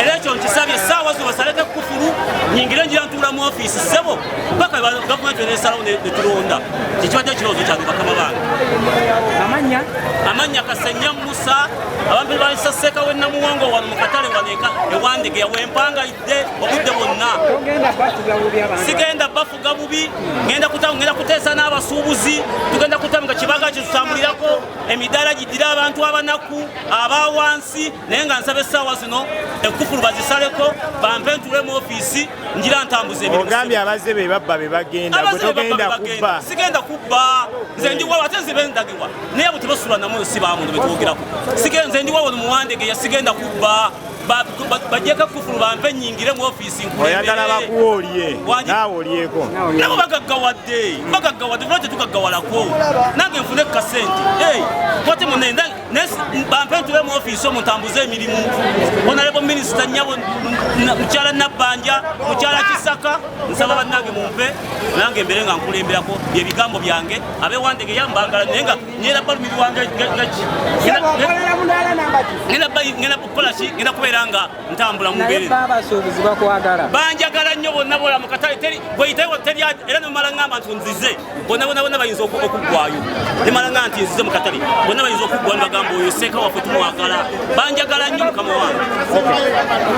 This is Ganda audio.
era ekyo nkisabye essaawa zo basalete kufulu nyingire ngira ntuula mu ofiisi ssebo paka gavumenti eneesalawo netulonda kikibadde kirowoozo kyange bakama bange amanya Kasenya Musa abambiri balisaseeka wennamuwongo wano mu katale waneka ewandege yawempangayidde obudde bwonna sigenda bafuga bubi ngenda kuteesa n'abasuubuzi tugenda kutambula kibaga kitutambulirako emidaala giddira abantu abanaku abawansi naye nga nsaba essaawa zino ekkufulu bazisaleko bampe ntuule mu ofiisi ngira ntambuza emirimu. Ogambye abazze be babba be bagenda gwe togenda kubba. Sigenda kubba nze ndiwawo ate nze bendagibwa naye abo tebasula namu si baamuntu betwogerako nze ndiwawo muwandege yasigenda kubba bajjeko kufulu bampe nyingire mu ofiisi oyagala bakuwoolye naawe olyeko nabo bagaggawadde lwaki tetugaggawalako nange nfune kasente kwate munenda bampe ntule mu ofiisi omuntambuze emirimu honorable minisita nyabo mukyala Nabbanja mukyala Kisaka nsaba bannange mumpe nange mbere nga nkulemberako byebigambo byange abewandege yambangala naye nga nyera balumiri wange ngenda kukola ki ngenda kubeera nga ntambula mu mbeera banjagala nnyo bonna bola mu katale bweyitawo era nemala ngamba nti nzize bonna bayinza okuggwayo nemala ngamba nti nzize mu katale bonna bayinza okuggwayo bagamba oyo seeka waffe tumwagala banjagala nnyo mukama wange.